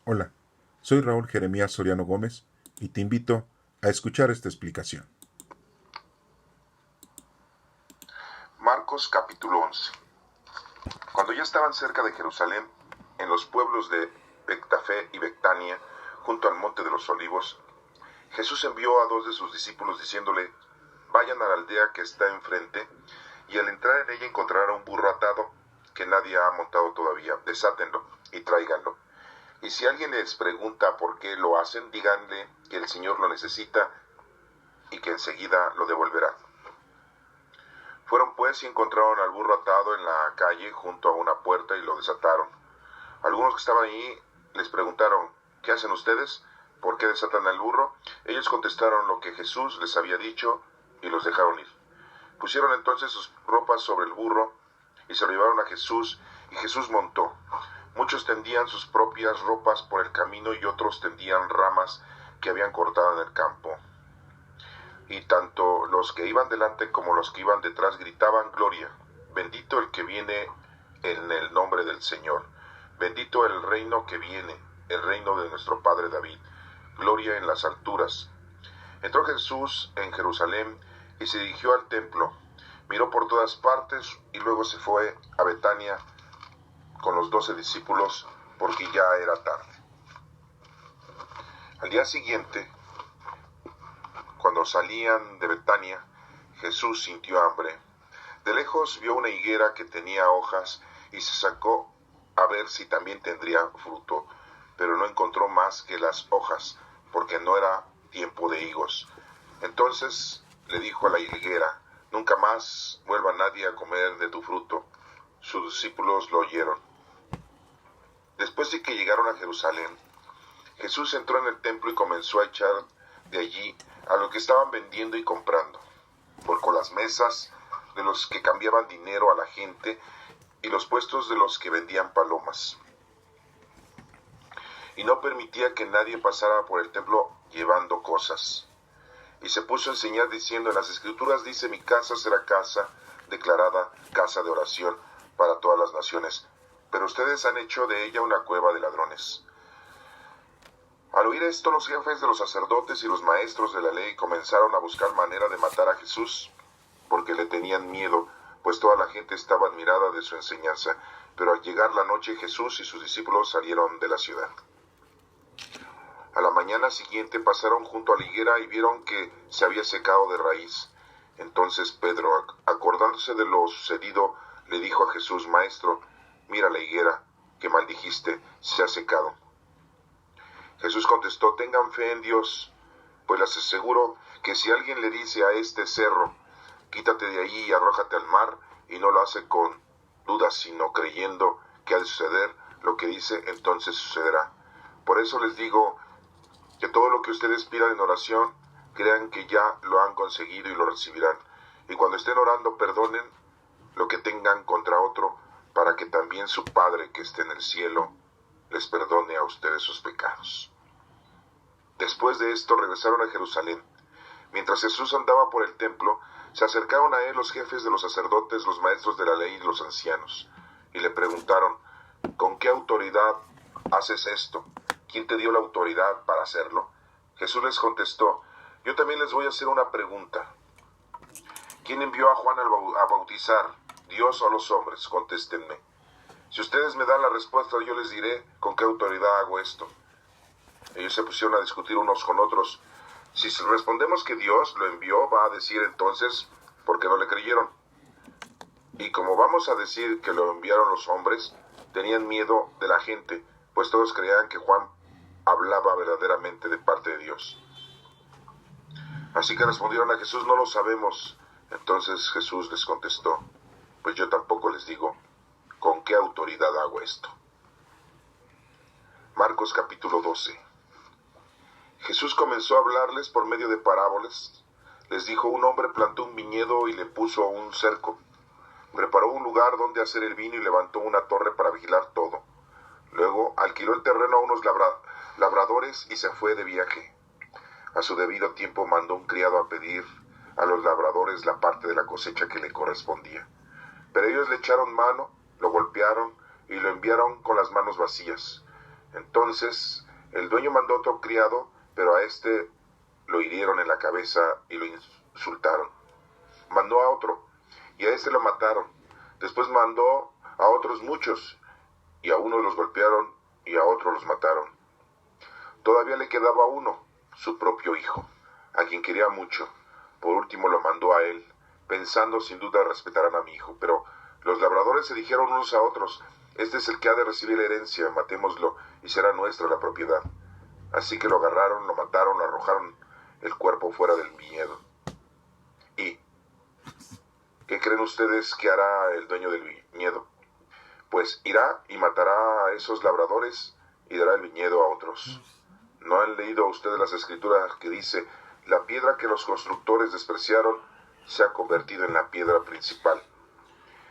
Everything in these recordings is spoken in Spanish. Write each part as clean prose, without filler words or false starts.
Hola, soy Raúl Jeremías Soriano Gómez y te invito a escuchar esta explicación. Marcos capítulo 11. Cuando ya estaban cerca de Jerusalén, en los pueblos de Betfagé y Betania, junto al monte de los olivos, Jesús envió a 2 de sus discípulos diciéndole: vayan a la aldea que está enfrente, y al entrar en ella encontrarán un burro atado que nadie ha montado todavía. Desátenlo y tráiganlo. Y si alguien les pregunta por qué lo hacen, díganle que el Señor lo necesita y que enseguida lo devolverá. Fueron pues y encontraron al burro atado en la calle junto a una puerta y lo desataron. Algunos que estaban allí les preguntaron: ¿qué hacen ustedes? ¿Por qué desatan al burro? Ellos contestaron lo que Jesús les había dicho y los dejaron ir. Pusieron entonces sus ropas sobre el burro y se lo llevaron a Jesús, y Jesús montó. Muchos tendían sus propias ropas por el camino y otros tendían ramas que habían cortado en el campo. Y tanto los que iban delante como los que iban detrás gritaban: Gloria, bendito el que viene en el nombre del Señor, bendito el reino que viene, el reino de nuestro Padre David, gloria en las alturas. Entró Jesús en Jerusalén y se dirigió al templo, miró por todas partes y luego se fue a Betania con los 12 discípulos, porque ya era tarde. Al día siguiente, cuando salían de Betania, Jesús sintió hambre. De lejos vio una higuera que tenía hojas y se sacó a ver si también tendría fruto, pero no encontró más que las hojas, porque no era tiempo de higos. Entonces le dijo a la higuera: nunca más vuelva nadie a comer de tu fruto. Sus discípulos lo oyeron. Después de que llegaron a Jerusalén, Jesús entró en el templo y comenzó a echar de allí a lo que estaban vendiendo y comprando, volcó las mesas de los que cambiaban dinero a la gente y los puestos de los que vendían palomas. Y no permitía que nadie pasara por el templo llevando cosas. Y se puso a enseñar diciendo: en las Escrituras dice: mi casa será casa declarada casa de oración para todas las naciones, pero ustedes han hecho de ella una cueva de ladrones. Al oír esto, los jefes de los sacerdotes y los maestros de la ley comenzaron a buscar manera de matar a Jesús, porque le tenían miedo, pues toda la gente estaba admirada de su enseñanza. Pero al llegar la noche, Jesús y sus discípulos salieron de la ciudad. A la mañana siguiente pasaron junto a la higuera y vieron que se había secado de raíz. Entonces Pedro, acordándose de lo sucedido, le dijo a Jesús: Maestro, mira la higuera que maldijiste, se ha secado. Jesús contestó: tengan fe en Dios, pues les aseguro que si alguien le dice a este cerro: quítate de allí y arrójate al mar, y no lo hace con dudas, sino creyendo que ha de suceder lo que dice, entonces sucederá. Por eso les digo que todo lo que ustedes pidan en oración, crean que ya lo han conseguido y lo recibirán. Y cuando estén orando, perdonen lo que tengan contra otro, para que también su Padre que esté en el cielo les perdone a ustedes sus pecados. Después de esto regresaron a Jerusalén. Mientras Jesús andaba por el templo, se acercaron a él los jefes de los sacerdotes, los maestros de la ley y los ancianos, y le preguntaron: ¿con qué autoridad haces esto? ¿Quién te dio la autoridad para hacerlo? Jesús les contestó: yo también les voy a hacer una pregunta. ¿Quién envió a Juan a bautizar, Dios o los hombres? Contéstenme. Si ustedes me dan la respuesta, yo les diré con qué autoridad hago esto. Ellos se pusieron a discutir unos con otros. Si respondemos que Dios lo envió, va a decir entonces: ¿por qué no le creyeron? Y como vamos a decir que lo enviaron los hombres, tenían miedo de la gente, pues todos creían que Juan hablaba verdaderamente de parte de Dios. Así que respondieron a Jesús: no lo sabemos. Entonces Jesús les contestó: pues yo tampoco les digo con qué autoridad hago esto. Marcos capítulo 12. Jesús comenzó a hablarles por medio de parábolas. Les dijo: un hombre plantó un viñedo y le puso un cerco. Preparó un lugar donde hacer el vino y levantó una torre para vigilar todo. Luego alquiló el terreno a unos labradores y se fue de viaje. A su debido tiempo mandó un criado a pedir a los labradores la parte de la cosecha que le correspondía. Pero ellos le echaron mano, lo golpearon y lo enviaron con las manos vacías. Entonces el dueño mandó otro criado, pero a este lo hirieron en la cabeza y lo insultaron. Mandó a otro, y a este lo mataron. Después mandó a otros muchos, y a unos los golpearon, y a otros los mataron. Todavía le quedaba uno, su propio hijo, a quien quería mucho. Por último lo mandó a él, pensando sin duda respetarán a mi hijo. Pero los labradores se dijeron unos a otros, este es el que ha de recibir la herencia, matémoslo, y será nuestra la propiedad. Así que lo agarraron, lo mataron, lo arrojaron el cuerpo fuera del viñedo. ¿Y qué creen ustedes que hará el dueño del viñedo? Pues irá y matará a esos labradores y dará el viñedo a otros. ¿No han leído ustedes las escrituras que dice, la piedra que los constructores despreciaron se ha convertido en la piedra principal?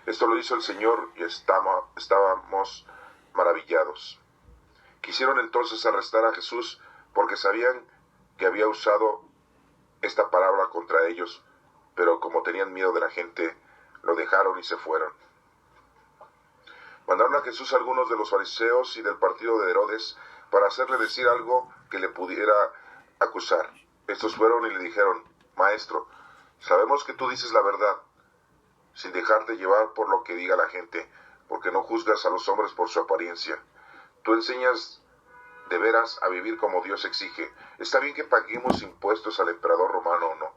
Esto lo hizo el Señor y estábamos maravillados. Quisieron entonces arrestar a Jesús porque sabían que había usado esta palabra contra ellos, pero como tenían miedo de la gente, lo dejaron y se fueron. Mandaron a Jesús a algunos de los fariseos y del partido de Herodes para hacerle decir algo que le pudiera acusar. Estos fueron y le dijeron, Maestro, sabemos que tú dices la verdad, sin dejarte llevar por lo que diga la gente, porque no juzgas a los hombres por su apariencia. Tú enseñas de veras a vivir como Dios exige. ¿Está bien que paguemos impuestos al emperador romano o no?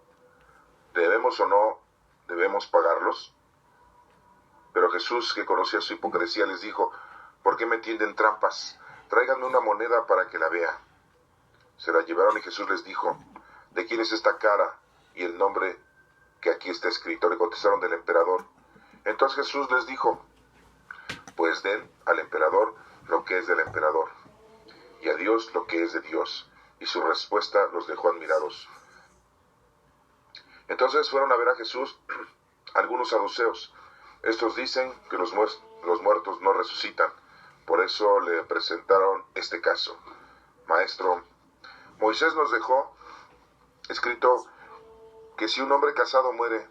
¿Debemos o no debemos pagarlos? Pero Jesús, que conocía su hipocresía, les dijo, ¿por qué me tienden trampas? Tráiganme una moneda para que la vea. Se la llevaron y Jesús les dijo, ¿de quién es esta cara y el nombre que aquí está escrito? Le contestaron, del emperador. Entonces Jesús les dijo, pues den al emperador lo que es del emperador, y a Dios lo que es de Dios. Y su respuesta los dejó admirados. Entonces fueron a ver a Jesús algunos saduceos. Estos dicen que los muertos no resucitan. Por eso le presentaron este caso. Maestro, Moisés nos dejó escrito que si un hombre casado muere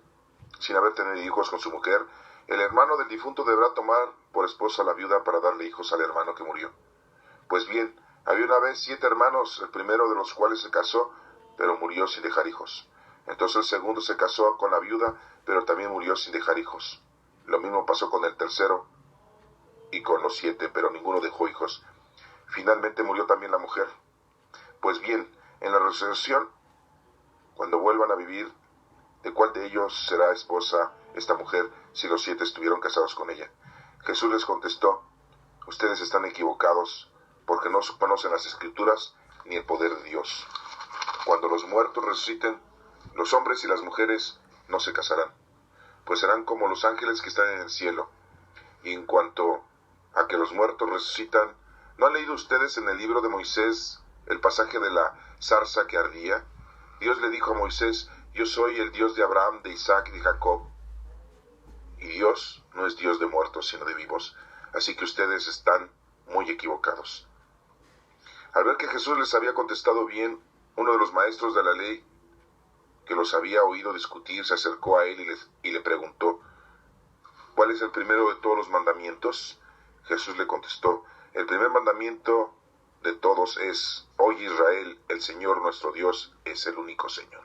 sin haber tenido hijos con su mujer, el hermano del difunto deberá tomar por esposa a la viuda para darle hijos al hermano que murió. Pues bien, había una vez 7 hermanos, el primero de los cuales se casó, pero murió sin dejar hijos. Entonces el segundo se casó con la viuda, pero también murió sin dejar hijos. Lo mismo pasó con el tercero y con los 7, pero ninguno dejó hijos. Finalmente murió también la mujer. Pues bien, en la resurrección, cuando vuelvan a vivir, ¿de cuál de ellos será esposa esta mujer si los 7 estuvieron casados con ella? Jesús les contestó, ustedes están equivocados porque no conocen las Escrituras ni el poder de Dios. Cuando los muertos resuciten, los hombres y las mujeres no se casarán, pues serán como los ángeles que están en el cielo. Y en cuanto a que los muertos resucitan, ¿no han leído ustedes en el libro de Moisés el pasaje de la zarza que ardía? Dios le dijo a Moisés, yo soy el Dios de Abraham, de Isaac y de Jacob. Y Dios no es Dios de muertos, sino de vivos. Así que ustedes están muy equivocados. Al ver que Jesús les había contestado bien, uno de los maestros de la ley, que los había oído discutir, se acercó a él y le preguntó, ¿cuál es el primero de todos los mandamientos? Jesús le contestó, el primer mandamiento de todos es, oye Israel, el Señor nuestro Dios es el único Señor.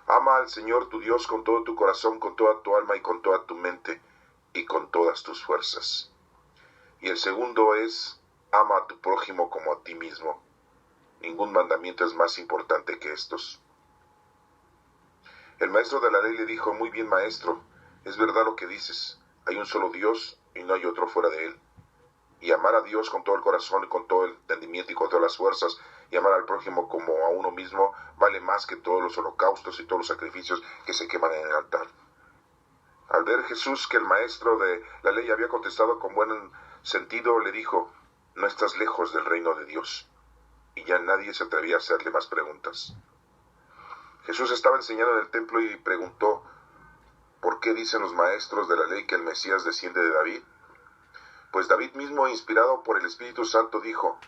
Ama al Señor tu Dios con todo tu corazón, con toda tu alma y con toda tu mente y con todas tus fuerzas. Y el segundo es, ama a tu prójimo como a ti mismo. Ningún mandamiento es más importante que estos. El maestro de la ley le dijo, muy bien maestro, es verdad lo que dices, hay un solo Dios y no hay otro fuera de él. Y amar a Dios con todo el corazón y con todo el entendimiento y con todas las fuerzas, y amar al prójimo como a uno mismo, vale más que todos los holocaustos y todos los sacrificios que se queman en el altar. Al ver Jesús que el maestro de la ley había contestado con buen sentido, le dijo, no estás lejos del reino de Dios. Y ya nadie se atrevía a hacerle más preguntas. Jesús estaba enseñando en el templo y preguntó, ¿por qué dicen los maestros de la ley que el Mesías desciende de David? Pues David mismo, inspirado por el Espíritu Santo, dijo,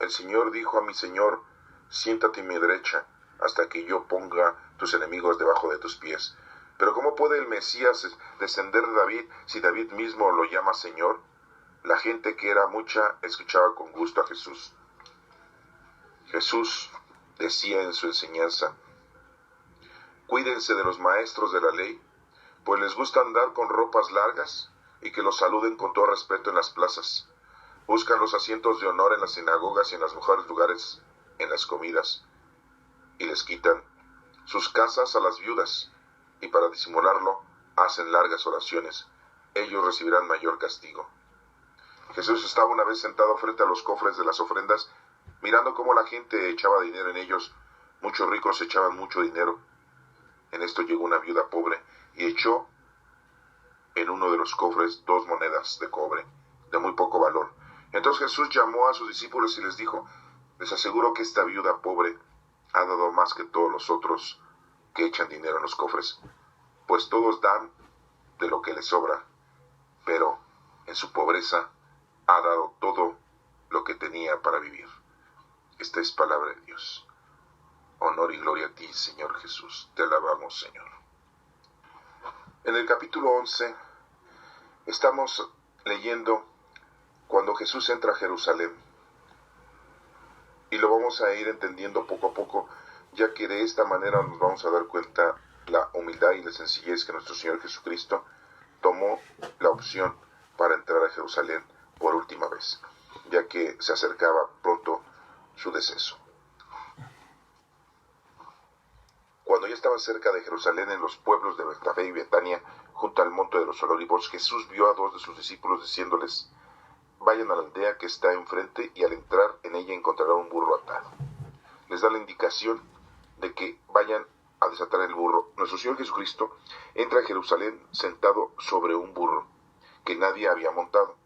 el Señor dijo a mi Señor, siéntate a mi derecha, hasta que yo ponga tus enemigos debajo de tus pies. Pero ¿cómo puede el Mesías descender de David si David mismo lo llama Señor? La gente, que era mucha, escuchaba con gusto a Jesús. Jesús decía en su enseñanza: cuídense de los maestros de la ley, pues les gusta andar con ropas largas y que los saluden con todo respeto en las plazas. Buscan los asientos de honor en las sinagogas y en los mejores lugares en las comidas, y les quitan sus casas a las viudas, y para disimularlo hacen largas oraciones. Ellos recibirán mayor castigo. Jesús estaba una vez sentado frente a los cofres de las ofrendas, mirando cómo la gente echaba dinero en ellos. Muchos ricos echaban mucho dinero. En esto llegó una viuda pobre y echó en uno de los cofres 2 monedas de cobre, de muy poco valor. Entonces Jesús llamó a sus discípulos y les dijo: les aseguro que esta viuda pobre ha dado más que todos los otros que echan dinero en los cofres, pues todos dan de lo que les sobra, pero en su pobreza ha dado todo lo que tenía para vivir. Esta es palabra de Dios. Honor y gloria a ti, Señor Jesús. Te alabamos, Señor. En el capítulo 11 estamos leyendo cuando Jesús entra a Jerusalén. Y lo vamos a ir entendiendo poco a poco, ya que de esta manera nos vamos a dar cuenta la humildad y la sencillez que nuestro Señor Jesucristo tomó la opción para entrar a Jerusalén por última vez, ya que se acercaba pronto su deceso. Cuando ya estaban cerca de Jerusalén, en los pueblos de Betfagé y Betania, junto al monte de los Olivos, Jesús vio a 2 de sus discípulos diciéndoles: vayan a la aldea que está enfrente y al entrar en ella encontrarán un burro atado. Les da la indicación de que vayan a desatar el burro. Nuestro Señor Jesucristo entra a Jerusalén sentado sobre un burro que nadie había montado.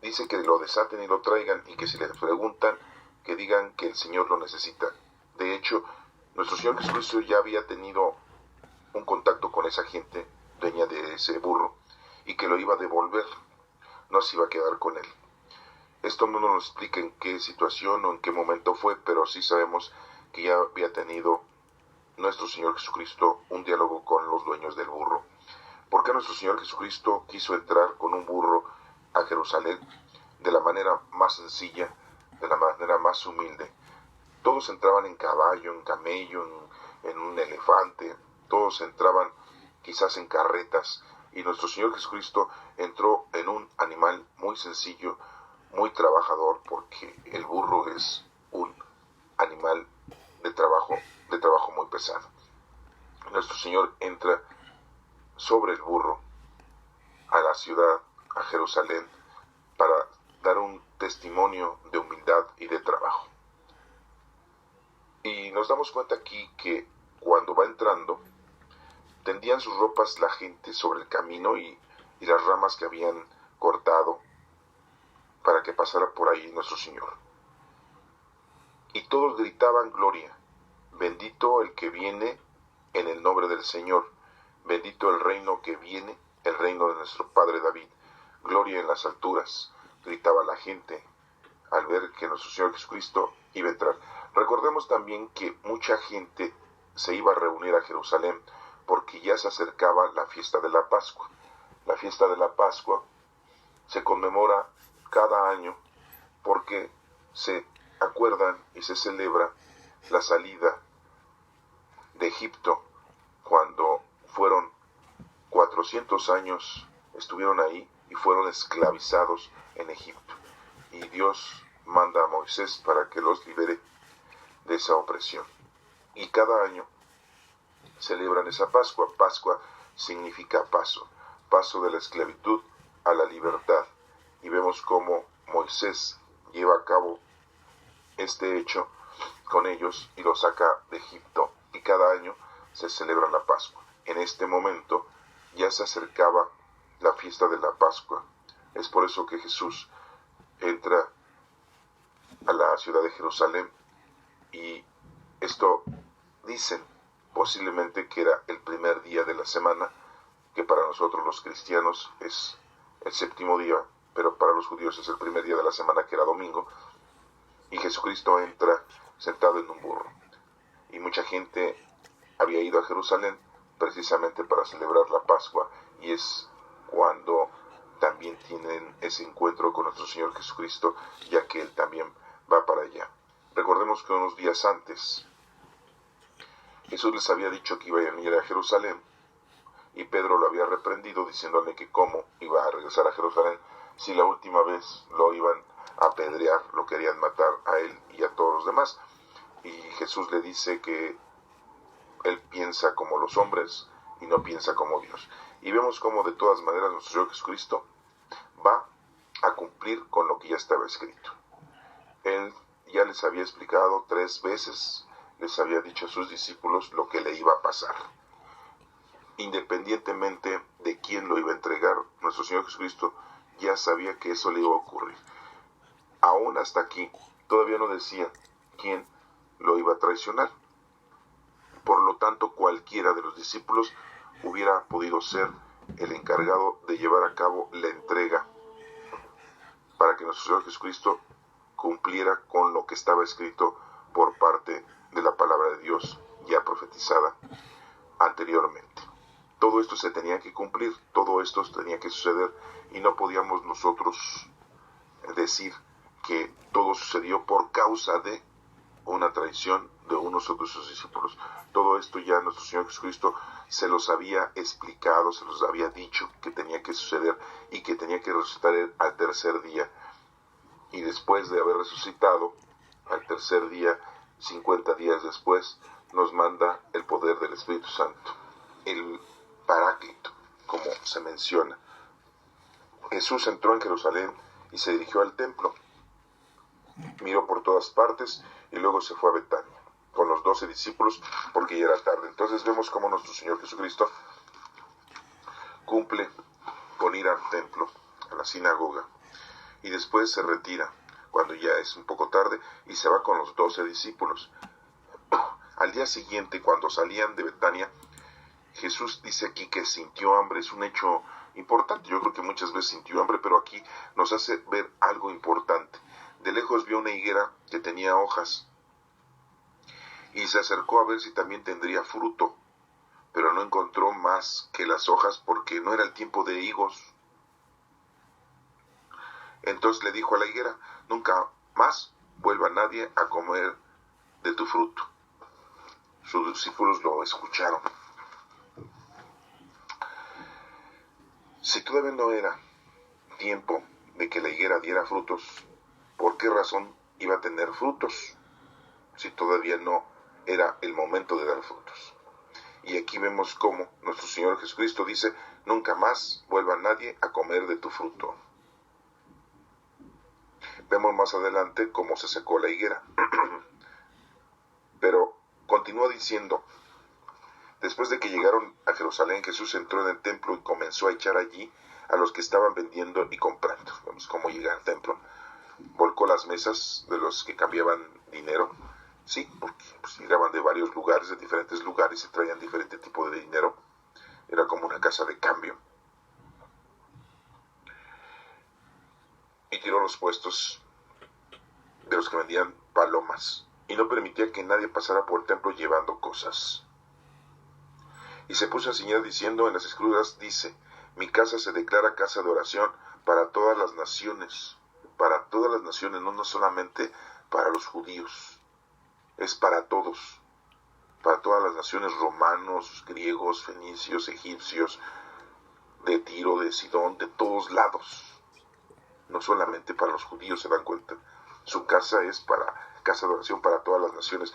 Dice que lo desaten y lo traigan, y que si les preguntan, que digan que el Señor lo necesita. De hecho, nuestro Señor Jesucristo ya había tenido un contacto con esa gente dueña de ese burro, y que lo iba a devolver, no se iba a quedar con él. Esto no nos explica en qué situación o en qué momento fue, pero sí sabemos que ya había tenido nuestro Señor Jesucristo un diálogo con los dueños del burro. ¿Por qué nuestro Señor Jesucristo quiso entrar con un burro a Jerusalén de la manera más sencilla, de la manera más humilde? Todos entraban en caballo, en camello, en un elefante, todos entraban quizás en carretas, y nuestro Señor Jesucristo entró en un animal muy sencillo, muy trabajador, porque el burro es un animal de trabajo muy pesado. Nuestro Señor entra sobre el burro a la ciudad, a Jerusalén, para dar un testimonio de humildad y de trabajo. Y nos damos cuenta aquí que cuando va entrando, tendían sus ropas la gente sobre el camino y las ramas que habían cortado para que pasara por ahí nuestro Señor. Y todos gritaban: gloria, bendito el que viene en el nombre del Señor, bendito el reino que viene, el reino de nuestro Padre David, gloria en las alturas, gritaba la gente al ver que nuestro Señor Jesucristo iba a entrar. Recordemos también que mucha gente se iba a reunir a Jerusalén porque ya se acercaba la fiesta de la Pascua. La fiesta de la Pascua se conmemora cada año porque se acuerdan y se celebra la salida de Egipto, cuando fueron 400 años, estuvieron ahí y fueron esclavizados en Egipto. Y Dios manda a Moisés para que los libere de esa opresión. Y cada año celebran esa Pascua. Pascua significa paso, paso de la esclavitud a la libertad. Y vemos cómo Moisés lleva a cabo este hecho con ellos y los saca de Egipto. Y cada año se celebra la Pascua. En este momento ya se acercaba la fiesta de la Pascua. Es por eso que Jesús entra a la ciudad de Jerusalén, y esto dicen posiblemente que era el primer día de la semana, que para nosotros los cristianos es el 7º día, pero para los judíos es el primer día de la semana, que era domingo, y Jesucristo entra sentado en un burro. Y mucha gente había ido a Jerusalén precisamente para celebrar la Pascua, y es cuando también tienen ese encuentro con nuestro Señor Jesucristo, ya que Él también va para allá. Recordemos que unos días antes Jesús les había dicho que iba a ir a Jerusalén, y Pedro lo había reprendido diciéndole que cómo iba a regresar a Jerusalén si la última vez lo iban a apedrear, lo querían matar a él y a todos los demás. Y Jesús le dice que él piensa como los hombres y no piensa como Dios. Y vemos cómo de todas maneras nuestro Señor Jesucristo va a cumplir con lo que ya estaba escrito. Él ya les había explicado 3 veces, les había dicho a sus discípulos lo que le iba a pasar. Independientemente de quién lo iba a entregar, nuestro Señor Jesucristo ya sabía que eso le iba a ocurrir. Aún hasta aquí, todavía no decía quién lo iba a traicionar. Por lo tanto, cualquiera de los discípulos hubiera podido ser el encargado de llevar a cabo la entrega para que nuestro Señor Jesucristo cumpliera con lo que estaba escrito por parte de la palabra de Dios ya profetizada anteriormente. Todo esto se tenía que cumplir, todo esto tenía que suceder, y no podíamos nosotros decir que todo sucedió por causa de una traición de unos de sus discípulos. Todo esto ya nuestro Señor Jesucristo se los había explicado, se los había dicho que tenía que suceder y que tenía que resucitar al tercer día. Y después de haber resucitado, al tercer día, 50 días después, nos manda el poder del Espíritu Santo, el Paráclito, como se menciona. Jesús entró en Jerusalén y se dirigió al templo. Miró por todas partes y luego se fue a Betania con los 12 discípulos porque ya era tarde. Entonces vemos cómo nuestro Señor Jesucristo cumple con ir al templo, a la sinagoga, y después se retira cuando ya es un poco tarde y se va con los 12 discípulos. Al día siguiente, cuando salían de Betania, Jesús dice aquí que sintió hambre. Es un hecho importante. Yo creo que muchas veces sintió hambre, pero aquí nos hace ver algo importante. De lejos vio una higuera que tenía hojas y se acercó a ver si también tendría fruto, pero no encontró más que las hojas porque no era el tiempo de higos. Entonces le dijo a la higuera: nunca más vuelva nadie a comer de tu fruto. Sus discípulos lo escucharon. Si todavía no era tiempo de que la higuera diera frutos, ¿por qué razón iba a tener frutos si todavía no era el momento de dar frutos? Y aquí vemos cómo nuestro Señor Jesucristo dice: nunca más vuelva nadie a comer de tu fruto. Vemos más adelante cómo se secó la higuera. Pero continúa diciendo: después de que llegaron a Jerusalén, Jesús entró en el templo y comenzó a echar allí a los que estaban vendiendo y comprando. Vemos cómo llega al templo. Volcó las mesas de los que cambiaban dinero. Sí, porque llegaban de varios lugares, de diferentes lugares, y traían diferente tipo de dinero. Era como una casa de cambio. Y tiró los puestos de los que vendían palomas, y no permitía que nadie pasara por el templo llevando cosas. Y se puso a enseñar diciendo: en las Escrituras dice, mi casa se declara casa de oración para todas las naciones. Para todas las naciones, no solamente para los judíos, es para todos. Para todas las naciones: romanos, griegos, fenicios, egipcios, de Tiro, de Sidón, de todos lados. No solamente para los judíos, se dan cuenta. Su casa es para casa de oración para todas las naciones.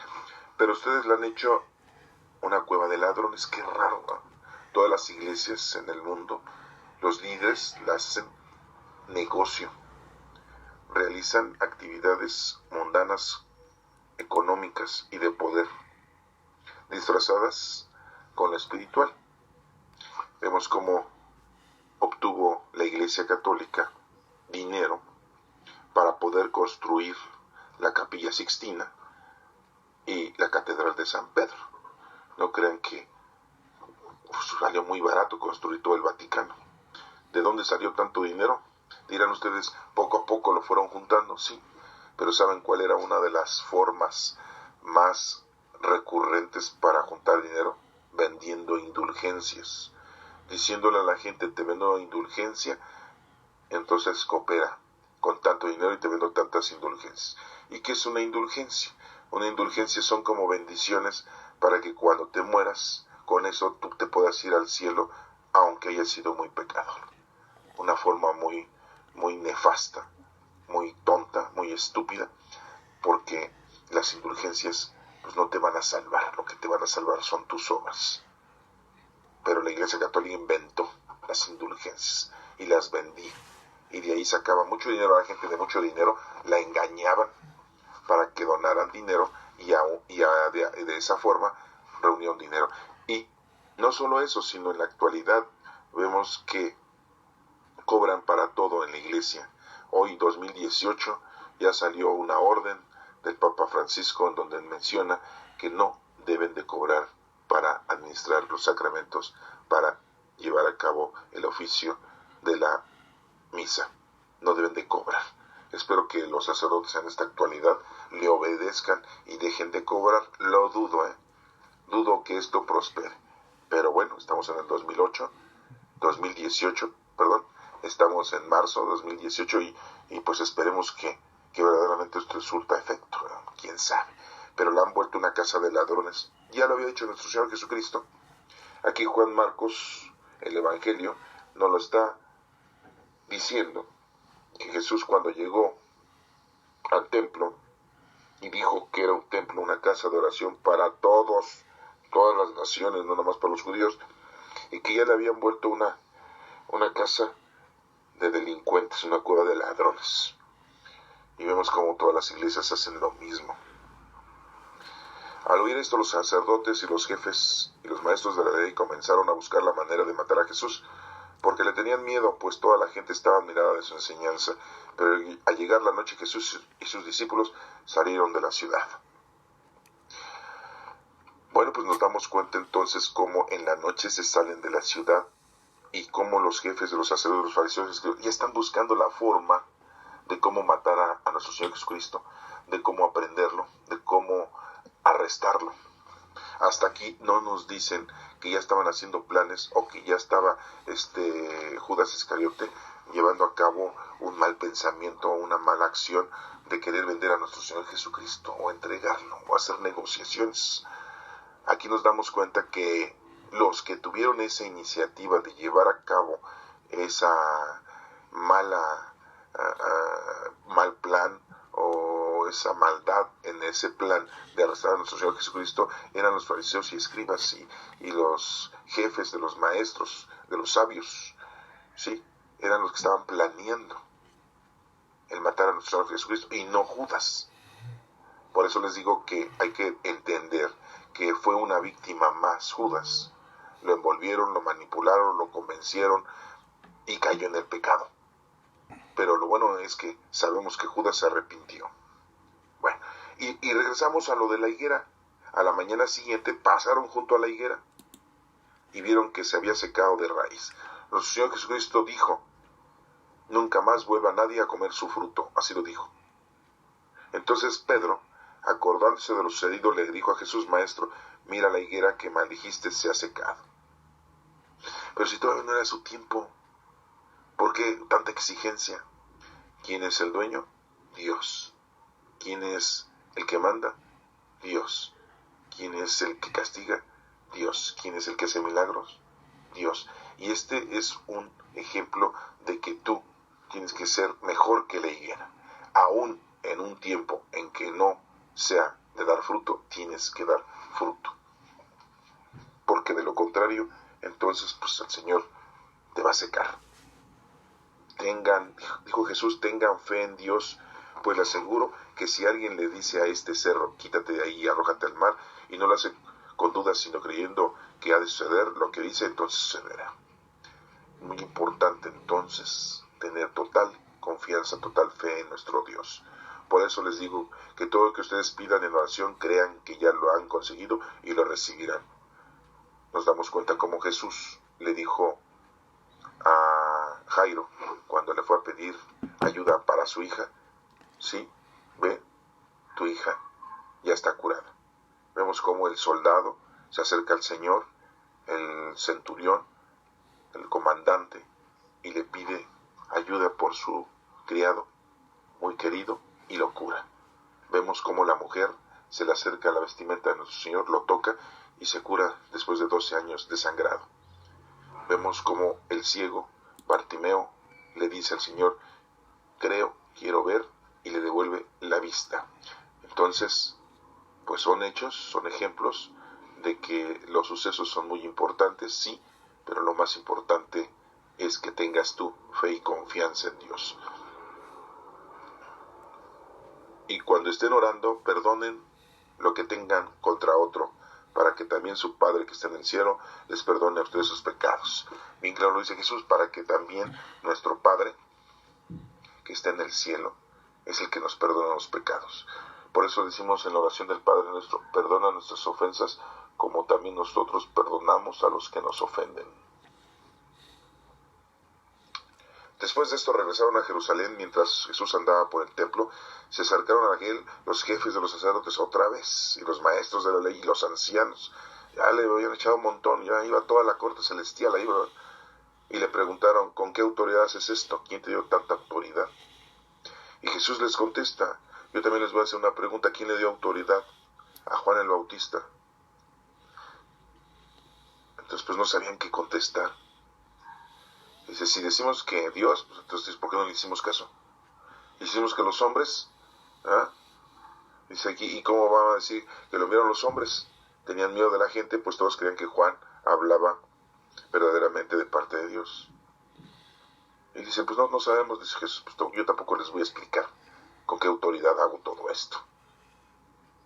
Pero ustedes la han hecho una cueva de ladrones. Qué raro, ¿no? Todas las iglesias en el mundo, los líderes las hacen negocio, realizan actividades mundanas, económicas y de poder, disfrazadas con lo espiritual. Vemos cómo obtuvo la Iglesia Católica dinero para poder construir la Capilla Sixtina y la Catedral de San Pedro. No crean que salió muy barato construir todo el Vaticano. ¿De dónde salió tanto dinero? Dirán ustedes, poco a poco lo fueron juntando, sí, pero ¿saben cuál era una de las formas más recurrentes para juntar dinero? Vendiendo indulgencias, diciéndole a la gente: te vendo indulgencia entonces coopera con tanto dinero y te vendo tantas indulgencias. ¿Y qué es una indulgencia? Una indulgencia son como bendiciones para que cuando te mueras, con eso tú te puedas ir al cielo, aunque hayas sido muy pecador. Una forma muy, muy nefasta, muy tonta, muy estúpida, porque las indulgencias pues no te van a salvar, lo que te van a salvar son tus obras. Pero la Iglesia Católica inventó las indulgencias y las vendía, y de ahí sacaba mucho dinero a la gente de mucho dinero, la engañaban para que donaran dinero de esa forma reunían dinero. Y no solo eso, sino en la actualidad vemos que cobran para todo en la iglesia. Hoy, 2018, ya salió una orden del Papa Francisco en donde menciona que no deben de cobrar para administrar los sacramentos, para llevar a cabo el oficio de la misa. No deben de cobrar. Espero que los sacerdotes en esta actualidad le obedezcan y dejen de cobrar. Lo dudo, dudo que esto prospere. Pero bueno, estamos en el 2018, estamos en marzo de 2018 y pues esperemos que verdaderamente esto resulta efecto, quién sabe. Pero la han vuelto una casa de ladrones. Ya lo había dicho nuestro Señor Jesucristo. Aquí Juan Marcos, el Evangelio, nos lo está diciendo, que Jesús cuando llegó al templo y dijo que era un templo, una casa de oración para todas las naciones, no nomás para los judíos, y que ya le habían vuelto una casa de delincuentes, una cueva de ladrones. Y vemos como todas las iglesias hacen lo mismo. Al oír esto, los sacerdotes y los jefes y los maestros de la ley comenzaron a buscar la manera de matar a Jesús, porque le tenían miedo, pues toda la gente estaba admirada de su enseñanza. Pero al llegar la noche, Jesús y sus discípulos salieron de la ciudad. Bueno, pues nos damos cuenta entonces cómo en la noche se salen de la ciudad y cómo los jefes de los sacerdotes, los fariseos, ya están buscando la forma de cómo matar a nuestro Señor Jesucristo, de cómo aprenderlo, de cómo arrestarlo. Hasta aquí no nos dicen que ya estaban haciendo planes o que ya estaba Judas Iscariote llevando a cabo un mal pensamiento o una mala acción de querer vender a nuestro Señor Jesucristo o entregarlo o hacer negociaciones. Aquí nos damos cuenta que los que tuvieron esa iniciativa de llevar a cabo esa mal plan o esa maldad en ese plan de arrestar a nuestro Señor Jesucristo eran los fariseos y escribas y los jefes de los maestros, de los sabios, ¿sí? Eran los que estaban planeando el matar a nuestro Señor Jesucristo y no Judas. Por eso les digo que hay que entender que fue una víctima más Judas. Lo envolvieron, lo manipularon, lo convencieron y cayó en el pecado. Pero lo bueno es que sabemos que Judas se arrepintió. Bueno, y regresamos a lo de la higuera. A la mañana siguiente pasaron junto a la higuera y vieron que se había secado de raíz. Nuestro Señor Jesucristo dijo: nunca más vuelva nadie a comer su fruto. Así lo dijo. Entonces Pedro, acordándose de lo sucedido, le dijo a Jesús: Maestro, mira la higuera que maldijiste se ha secado. Pero si todavía no era su tiempo, ¿por qué tanta exigencia? ¿Quién es el dueño? Dios. ¿Quién es el que manda? Dios. ¿Quién es el que castiga? Dios. ¿Quién es el que hace milagros? Dios. Y este es un ejemplo de que tú tienes que ser mejor que la higuera. Aún en un tiempo en que no sea de dar fruto, tienes que dar fruto. Porque de lo contrario, entonces pues el Señor te va a secar. Dijo Jesús, tengan fe en Dios, pues les aseguro que si alguien le dice a este cerro, quítate de ahí y arrójate al mar, y no lo hace con dudas, sino creyendo que ha de suceder lo que dice, entonces sucederá. Muy importante entonces tener total confianza, total fe en nuestro Dios. Por eso les digo que todo lo que ustedes pidan en oración, crean que ya lo han conseguido y lo recibirán. Nos damos cuenta cómo Jesús le dijo a Jairo cuando le fue a pedir ayuda para su hija: sí, ve, tu hija ya está curada. Vemos cómo el soldado se acerca al Señor, el centurión, el comandante, y le pide ayuda por su criado, muy querido, y lo cura. Vemos cómo la mujer se le acerca a la vestimenta de nuestro Señor, lo toca y se cura después de 12 años de sangrado. Vemos cómo el ciego, Bartimeo, le dice al Señor, creo, quiero ver, y le devuelve la vista. Entonces, pues son hechos, son ejemplos de que los sucesos son muy importantes, sí, pero lo más importante es que tengas tú fe y confianza en Dios. Y cuando estén orando, perdonen lo que tengan contra otro, para que también su Padre que está en el cielo les perdone a ustedes sus pecados. Bien claro lo dice Jesús, para que también nuestro Padre que está en el cielo es el que nos perdona los pecados. Por eso decimos en la oración del Padre nuestro, perdona nuestras ofensas como también nosotros perdonamos a los que nos ofenden. Después de esto regresaron a Jerusalén. Mientras Jesús andaba por el templo, se acercaron a él los jefes de los sacerdotes otra vez, y los maestros de la ley y los ancianos. Ya le habían echado un montón, ya iba toda la corte celestial ahí, ¿verdad? Y le preguntaron, ¿con qué autoridad haces esto? ¿Quién te dio tanta autoridad? Y Jesús les contesta, yo también les voy a hacer una pregunta, ¿quién le dio autoridad? A Juan el Bautista. Entonces pues no sabían qué contestar. Dice, si decimos que Dios, pues entonces ¿por qué no le hicimos caso? Y decimos que los hombres, ¿ah? Dice aquí, ¿y cómo van a decir que lo vieron los hombres? Tenían miedo de la gente, pues todos creían que Juan hablaba verdaderamente de parte de Dios. Y dice, pues no sabemos, dice Jesús, pues yo tampoco les voy a explicar con qué autoridad hago todo esto.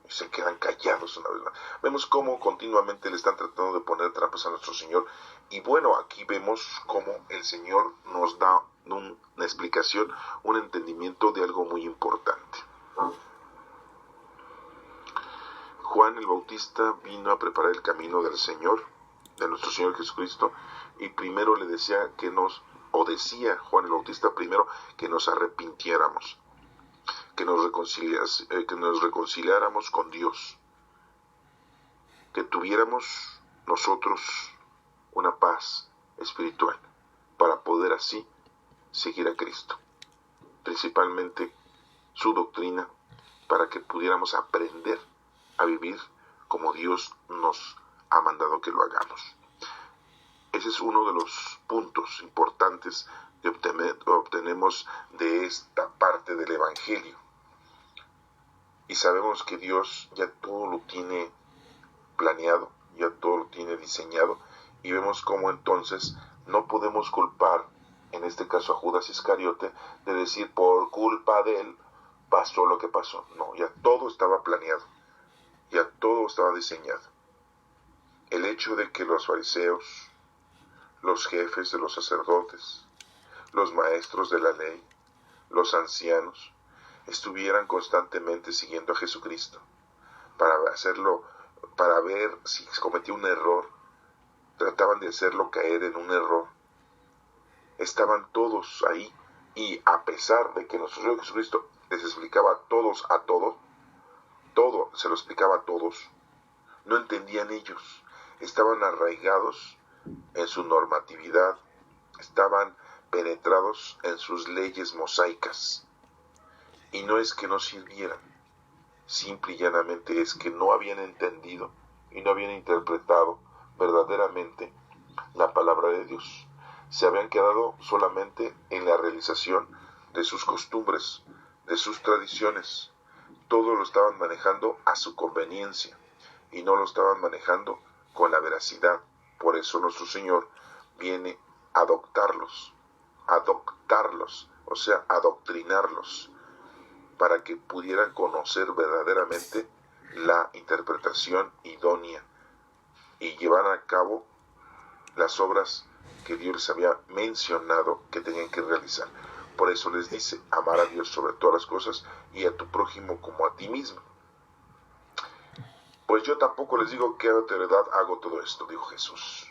Y se quedan callados una vez más. Vemos cómo continuamente le están tratando de poner trampas a nuestro Señor. Y bueno, aquí vemos cómo el Señor nos da una explicación, un entendimiento de algo muy importante. Juan el Bautista vino a preparar el camino del Señor, de nuestro Señor Jesucristo, y primero le decía decía Juan el Bautista primero que nos arrepintiéramos, que nos reconciliáramos con Dios, que tuviéramos nosotros una paz espiritual para poder así seguir a Cristo, principalmente su doctrina, para que pudiéramos aprender a vivir como Dios nos ha mandado que lo hagamos. Ese es uno de los puntos importantes que obtenemos de esta parte del Evangelio. Y sabemos que Dios ya todo lo tiene planeado, ya todo lo tiene diseñado, y vemos cómo entonces no podemos culpar, en este caso a Judas Iscariote, de decir por culpa de él pasó lo que pasó. No, ya todo estaba planeado, ya todo estaba diseñado. El hecho de que los fariseos, los jefes de los sacerdotes, los maestros de la ley, los ancianos, estuvieran constantemente siguiendo a Jesucristo para ver si cometía un error, trataban de hacerlo caer en un error. Estaban todos ahí, y a pesar de que nuestro Señor Jesucristo les explicaba a todos, todo se lo explicaba a todos, no entendían ellos, estaban arraigados en su normatividad, estaban penetrados en sus leyes mosaicas. Y no es que no sirvieran, simple y llanamente es que no habían entendido y no habían interpretado verdaderamente la palabra de Dios. Se habían quedado solamente en la realización de sus costumbres, de sus tradiciones. Todo lo estaban manejando a su conveniencia y no lo estaban manejando con la veracidad. Por eso nuestro Señor viene a adoctarlos, o sea, adoctrinarlos, para que pudieran conocer verdaderamente la interpretación idónea y llevar a cabo las obras que Dios les había mencionado que tenían que realizar. Por eso les dice, amar a Dios sobre todas las cosas y a tu prójimo como a ti mismo. Pues yo tampoco les digo qué autoridad hago todo esto, dijo Jesús.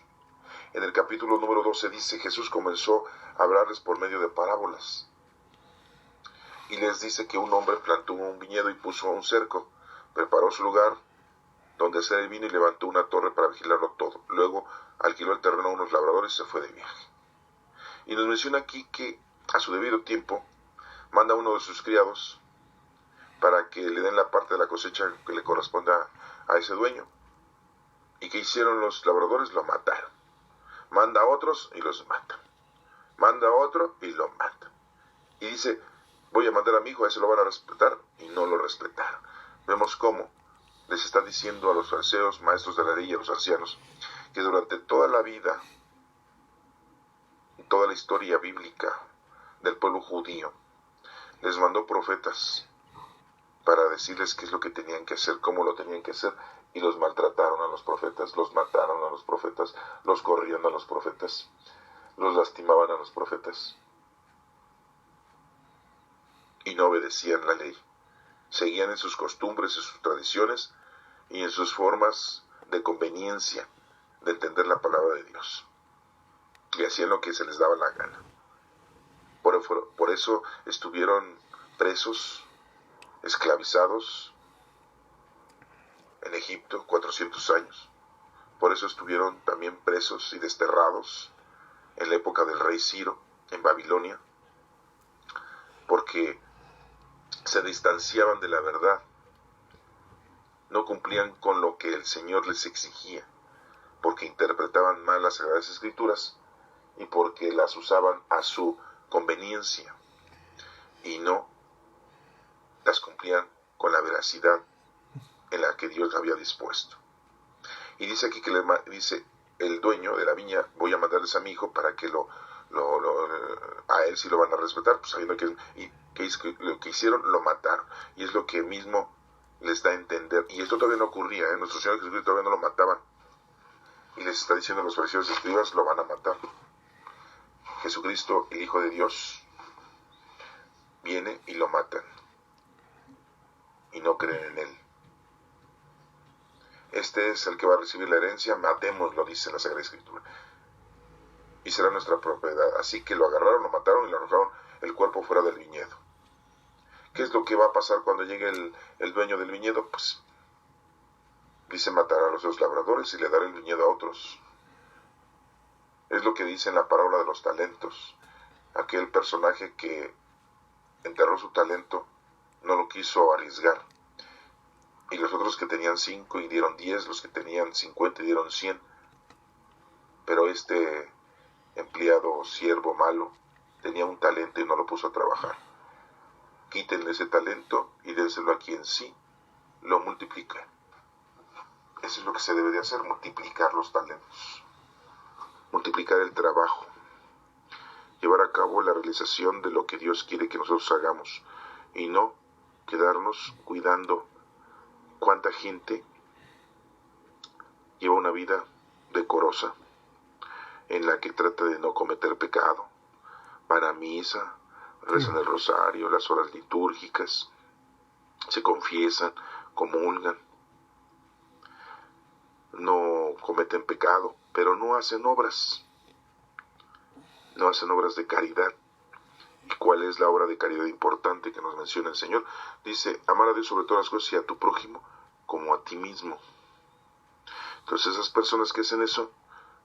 En el capítulo número 12 dice, Jesús comenzó a hablarles por medio de parábolas. Y les dice que un hombre plantó un viñedo y puso un cerco, preparó su lugar donde hacer el vino y levantó una torre para vigilarlo todo. Luego alquiló el terreno a unos labradores y se fue de viaje. Y nos menciona aquí que a su debido tiempo, manda a uno de sus criados para que le den la parte de la cosecha que le corresponda a ese dueño. ¿Y qué hicieron los labradores? Lo mataron. Manda a otros y los matan. Manda a otro y lo matan. Y dice, voy a mandar a mi hijo, a ese lo van a respetar, y no lo respetaron. Vemos cómo les está diciendo a los fariseos, maestros de la ley, y a los ancianos, que durante toda la vida, toda la historia bíblica del pueblo judío, les mandó profetas para decirles qué es lo que tenían que hacer, cómo lo tenían que hacer, y los maltrataron a los profetas, los mataron a los profetas, los corrían a los profetas, los lastimaban a los profetas, y no obedecían la ley. Seguían en sus costumbres, en sus tradiciones y en sus formas de conveniencia de entender la palabra de Dios. Y hacían lo que se les daba la gana. Por eso estuvieron presos, esclavizados en Egipto 400 años. Por eso estuvieron también presos y desterrados en la época del rey Ciro en Babilonia, porque se distanciaban de la verdad, no cumplían con lo que el Señor les exigía, porque interpretaban mal las Sagradas Escrituras y porque las usaban a su conveniencia y no las cumplían con la veracidad en la que Dios había dispuesto. Y dice aquí que dice el dueño de la viña, voy a mandarles a mi hijo para que a él sí lo van a respetar, pues sabiendo que lo que hicieron, lo mataron. Y es lo que mismo les da a entender. Y esto todavía no ocurría, nuestro Señor Jesucristo todavía no lo mataban. Y les está diciendo a los fariseos y escribas, lo van a matar. Jesucristo, el Hijo de Dios, viene y lo matan. Y no creen en él. Este es el que va a recibir la herencia, matémoslo, dice la Sagrada Escritura. Y será nuestra propiedad. Así que lo agarraron, lo mataron y le arrojaron el cuerpo fuera del viñedo. ¿Qué es lo que va a pasar cuando llegue el dueño del viñedo? Pues dice, matará a los dos labradores y le dará el viñedo a otros. Es lo que dice en la parábola de los talentos. Aquel personaje que enterró su talento no lo quiso arriesgar. Y los otros que tenían 5 y dieron 10, los que tenían 50 y dieron 100. Pero este empleado, siervo malo, tenía un talento y no lo puso a trabajar. Quítenle ese talento y dénselo a quien sí lo multiplica. Eso es lo que se debe de hacer, multiplicar los talentos, multiplicar el trabajo, llevar a cabo la realización de lo que Dios quiere que nosotros hagamos y no quedarnos cuidando cuánta gente lleva una vida decorosa en la que trata de no cometer pecado, van a misa, rezan el rosario, las horas litúrgicas, se confiesan, comulgan, no cometen pecado, pero no hacen obras de caridad. ¿Y cuál es la obra de caridad importante que nos menciona el Señor? Dice, amar a Dios sobre todas las cosas y a tu prójimo como a ti mismo. Entonces esas personas que hacen eso,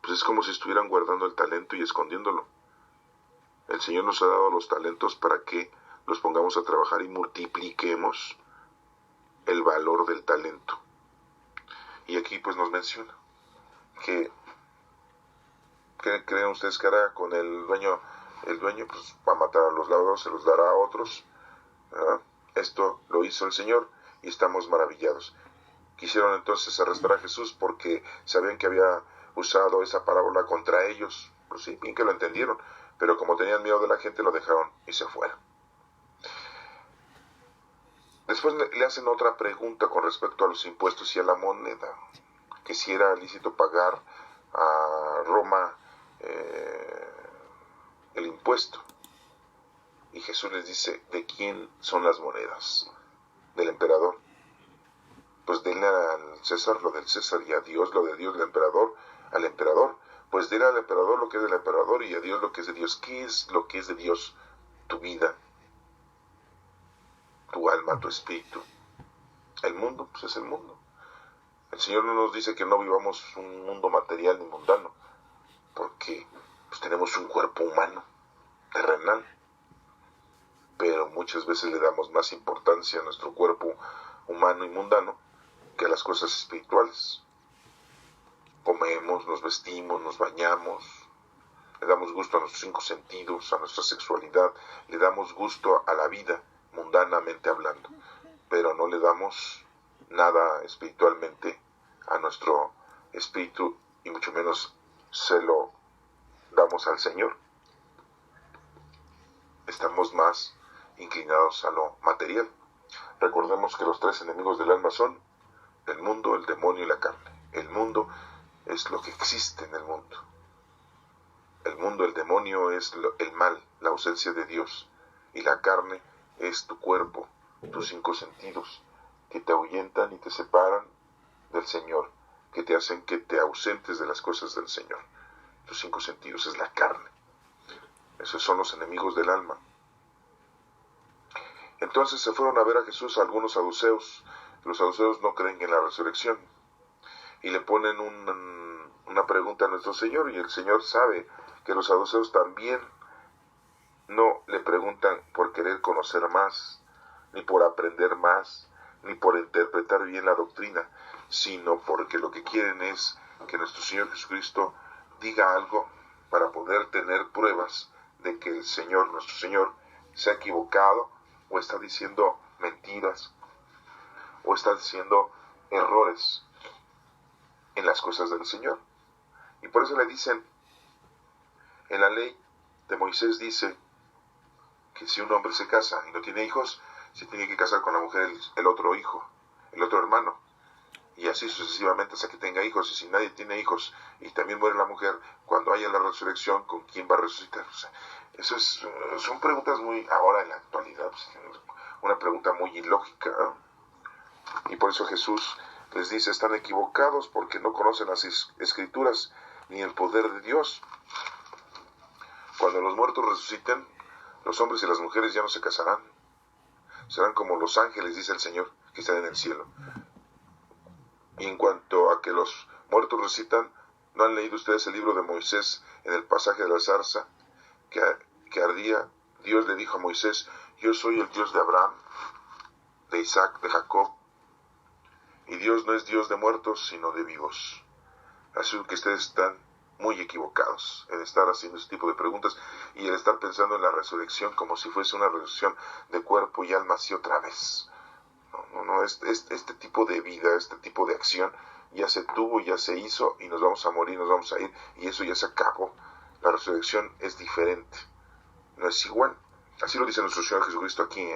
pues es como si estuvieran guardando el talento y escondiéndolo. El Señor nos ha dado los talentos para que los pongamos a trabajar y multipliquemos el valor del talento. Y aquí pues nos menciona que ¿qué creen ustedes que hará con el dueño? El dueño pues va a matar a los labradores, se los dará a otros, ¿verdad? Esto lo hizo el Señor y estamos maravillados. Quisieron entonces arrestar a Jesús porque sabían que había usado esa parábola contra ellos. Pues sí, bien que lo entendieron, pero como tenían miedo de la gente lo dejaron y se fueron. Después le hacen otra pregunta con respecto a los impuestos y a la moneda, que si era lícito pagar a Roma el impuesto. Y Jesús les dice, ¿de quién son las monedas? Del emperador. Pues denle al César lo del César y a Dios lo de Dios, al emperador. Pues denle al emperador lo que es del emperador y a Dios lo que es de Dios. ¿Qué es lo que es de Dios? Tu vida, tu alma, tu espíritu. El mundo, pues es el mundo. El Señor no nos dice que no vivamos un mundo material ni mundano, porque pues tenemos un cuerpo humano, terrenal, pero muchas veces le damos más importancia a nuestro cuerpo humano y mundano que a las cosas espirituales. Comemos, nos vestimos, nos bañamos, le damos gusto a nuestros 5 sentidos, a nuestra sexualidad, le damos gusto a la vida, mundanamente hablando, pero no le damos nada espiritualmente a nuestro espíritu y mucho menos se lo damos al Señor. Estamos más inclinados a lo material. Recordemos que los 3 enemigos del alma son el mundo, el demonio y la carne. El mundo es lo que existe en el mundo. El mundo, el demonio es el mal, la ausencia de Dios. Y la carne es tu cuerpo, tus 5 sentidos, que te ahuyentan y te separan del Señor, que te hacen que te ausentes de las cosas del Señor. Tus 5 sentidos es la carne. Esos son los enemigos del alma. Entonces se fueron a ver a Jesús algunos saduceos. Los saduceos no creen en la resurrección. Y le ponen una pregunta a nuestro Señor, y el Señor sabe que los saduceos también no le preguntan por querer conocer más, ni por aprender más, ni por interpretar bien la doctrina, sino porque lo que quieren es que nuestro Señor Jesucristo diga algo para poder tener pruebas de que el Señor, nuestro Señor, se ha equivocado o está diciendo mentiras o está diciendo errores en las cosas del Señor. Y por eso le dicen, en la ley de Moisés dice que si un hombre se casa y no tiene hijos, se tiene que casar con la mujer el otro hijo, el otro hermano, y así sucesivamente hasta que tenga hijos. Y si nadie tiene hijos y también muere la mujer, cuando haya la resurrección, ¿con quién va a resucitar? O sea, son preguntas muy, ahora en la actualidad, una pregunta muy ilógica, ¿no? Y por eso Jesús les dice, están equivocados porque no conocen las Escrituras ni el poder de Dios. Cuando los muertos resuciten, los hombres y las mujeres ya no se casarán. Serán como los ángeles, dice el Señor, que están en el cielo. Y en cuanto a que los muertos resucitan, ¿no han leído ustedes el libro de Moisés en el pasaje de la zarza que ardía? Dios le dijo a Moisés, yo soy el Dios de Abraham, de Isaac, de Jacob. Y Dios no es Dios de muertos, sino de vivos. Así que ustedes están muy equivocados en estar haciendo este tipo de preguntas y en estar pensando en la resurrección como si fuese una resurrección de cuerpo y alma así otra vez. No, este tipo de vida, este tipo de acción ya se tuvo, ya se hizo y nos vamos a morir, nos vamos a ir y eso ya se acabó. La resurrección es diferente, no es igual. Así lo dice nuestro Señor Jesucristo aquí,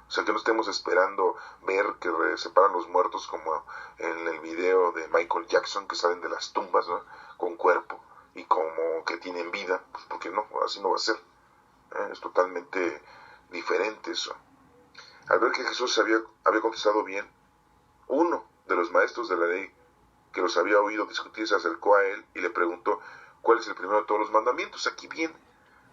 O sea, que no estemos esperando ver que separan los muertos como en el video de Michael Jackson, que salen de las tumbas, ¿no?, con cuerpo y como que tienen vida, pues porque no, así no va a ser. Es totalmente diferente eso. Al ver que Jesús había contestado bien, uno de los maestros de la ley que los había oído discutir se acercó a él y le preguntó, ¿cuál es el primero de todos los mandamientos? Aquí viene.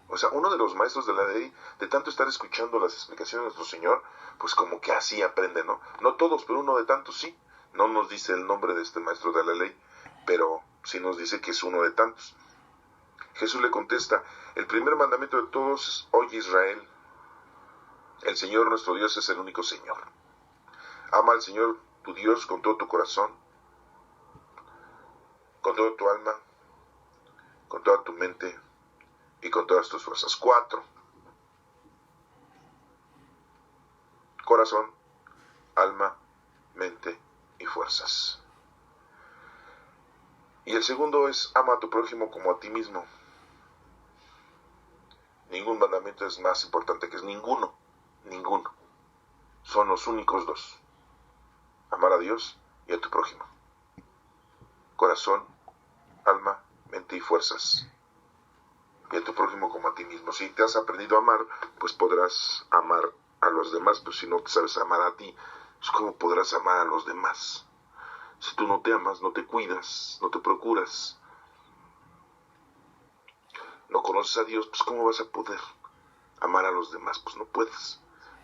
O sea, uno de los maestros de la ley, de tanto estar escuchando las explicaciones de nuestro Señor, pues como que así aprende, ¿no? No todos, pero uno de tantos sí. No nos dice el nombre de este maestro de la ley, pero sí nos dice que es uno de tantos. Jesús le contesta, el primer mandamiento de todos es, oye Israel, el Señor nuestro Dios es el único Señor. Ama al Señor tu Dios con todo tu corazón, con toda tu alma, con toda tu mente y con todas tus fuerzas. 4. Corazón, alma, mente y fuerzas. Y el segundo es, ama a tu prójimo como a ti mismo. Ningún mandamiento es más importante que es ninguno. Son los únicos 2. Amar a Dios y a tu prójimo. Corazón, alma, mente y fuerzas. Y a tu prójimo como a ti mismo. Si te has aprendido a amar, pues podrás amar a los demás. Pero si no te sabes amar a ti, pues ¿cómo podrás amar a los demás? Si tú no te amas, no te cuidas, no te procuras, no conoces a Dios, pues ¿cómo vas a poder amar a los demás? Pues no puedes.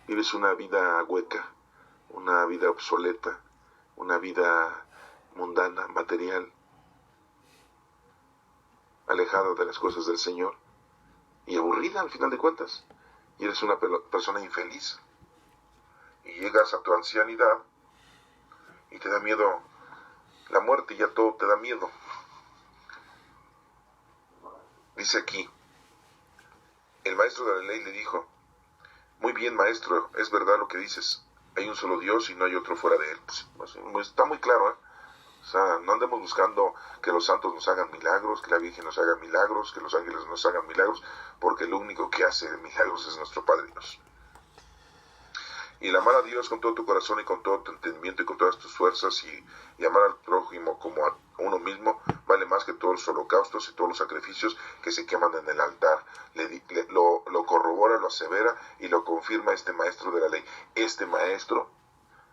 Vives una vida hueca, una vida obsoleta, una vida mundana, material, alejada de las cosas del Señor y aburrida al final de cuentas. y eres una persona infeliz. Y llegas a tu ancianidad y te da miedo la muerte, y ya todo te da miedo. Dice aquí, el maestro de la ley le dijo: muy bien, maestro, es verdad lo que dices. Hay un solo Dios y no hay otro fuera de él. Pues, está muy claro, ¿eh? O sea, no andemos buscando que los santos nos hagan milagros, que la Virgen nos haga milagros, que los ángeles nos hagan milagros, porque el único que hace milagros es nuestro Padre Dios. Y el amar a Dios con todo tu corazón y con todo tu entendimiento y con todas tus fuerzas, y amar al prójimo como a uno mismo, vale más que todos los holocaustos y todos los sacrificios que se queman en el altar. Lo corrobora, lo asevera y lo confirma este maestro de la ley. Este maestro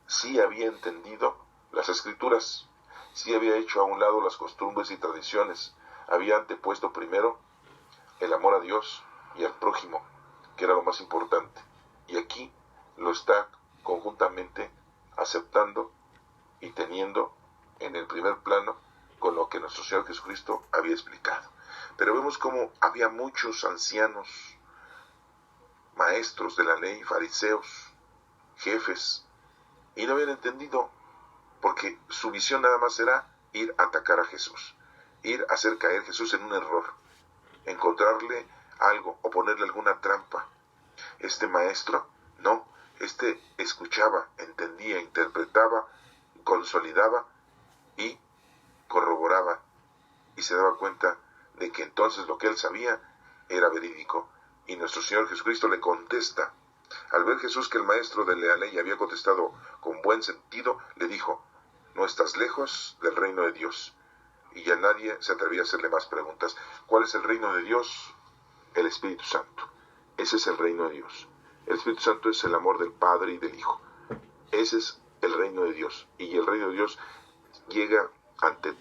sí había entendido las escrituras, sí había hecho a un lado las costumbres y tradiciones, había antepuesto primero el amor a Dios y al prójimo, que era lo más importante. Y aquí lo está conjuntamente aceptando y teniendo en el primer plano con lo que nuestro Señor Jesucristo había explicado. Pero vemos cómo había muchos ancianos, maestros de la ley, fariseos, jefes, y no habían entendido, porque su visión nada más era ir a atacar a Jesús, ir a hacer caer a Jesús en un error, encontrarle algo o ponerle alguna trampa. Este maestro, no, escuchaba, entendía, interpretaba, consolidaba y corroboraba, y se daba cuenta de que entonces lo que él sabía era verídico. Y nuestro Señor Jesucristo le contesta. Al ver Jesús que el maestro de la ley había contestado con buen sentido, le dijo: no estás lejos del reino de Dios. Y ya nadie se atrevía a hacerle más preguntas. ¿Cuál es el reino de Dios? El Espíritu Santo. Ese es el reino de Dios. El Espíritu Santo es el amor del Padre y del Hijo. Ese es el reino de Dios. Y el reino de Dios llega ante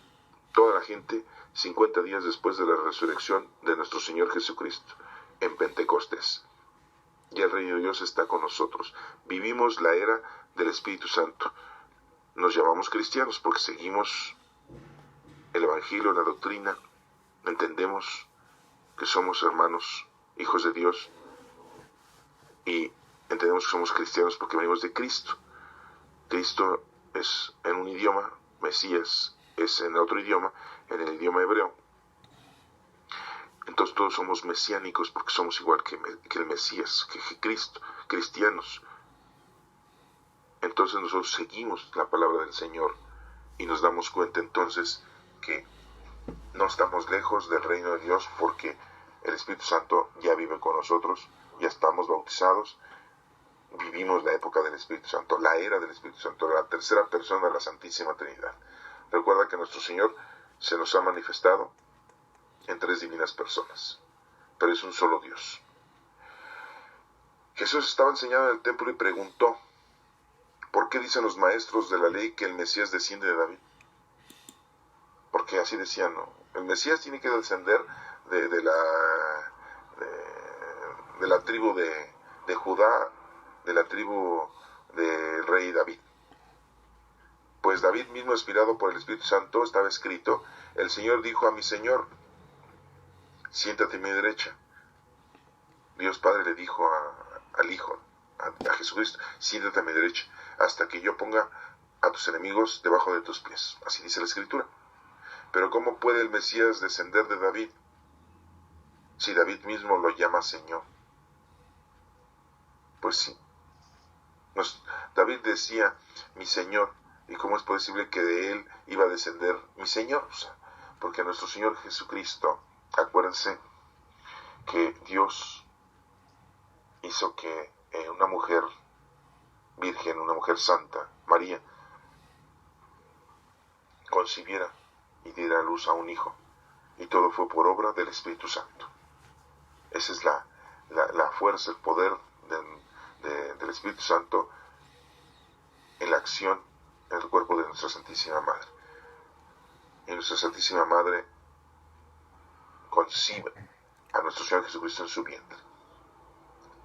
toda la gente 50 días después de la resurrección de nuestro Señor Jesucristo, en Pentecostés. Y el reino de Dios está con nosotros. Vivimos la era del Espíritu Santo. Nos llamamos cristianos porque seguimos el Evangelio, la doctrina. Entendemos que somos hermanos, hijos de Dios. Y entendemos que somos cristianos porque venimos de Cristo. Cristo es en un idioma, Mesías es en otro idioma, en el idioma hebreo. Entonces todos somos mesiánicos porque somos igual que el Mesías, que Cristo, cristianos. Entonces nosotros seguimos la palabra del Señor y nos damos cuenta entonces que no estamos lejos del reino de Dios, porque el Espíritu Santo ya vive con nosotros, ya estamos bautizados, vivimos la época del Espíritu Santo, la era del Espíritu Santo, la tercera persona de la Santísima Trinidad. Recuerda que nuestro Señor se nos ha manifestado en tres divinas personas, pero es un solo Dios. Jesús estaba enseñando en el templo y preguntó: ¿por qué dicen los maestros de la ley que el Mesías desciende de David? Porque así decían, ¿no? El Mesías tiene que descender de la tribu de Judá, de la tribu del rey David. Pues David mismo, inspirado por el Espíritu Santo, estaba escrito: el Señor dijo a mi Señor, siéntate a mi derecha. Dios Padre le dijo al Hijo, a Jesucristo: siéntate a mi derecha, hasta que yo ponga a tus enemigos debajo de tus pies. Así dice la Escritura. Pero ¿cómo puede el Mesías descender de David si David mismo lo llama Señor? Pues sí. David decía mi Señor, y cómo es posible que de él iba a descender mi Señor. O sea, porque nuestro Señor Jesucristo, acuérdense que Dios hizo que una mujer virgen, una mujer santa, María, concibiera y diera a luz a un hijo, y todo fue por obra del Espíritu Santo. Esa es la fuerza, el poder del Espíritu Santo en la acción en el cuerpo de nuestra Santísima Madre. Y nuestra Santísima Madre concibe a nuestro Señor Jesucristo en su vientre.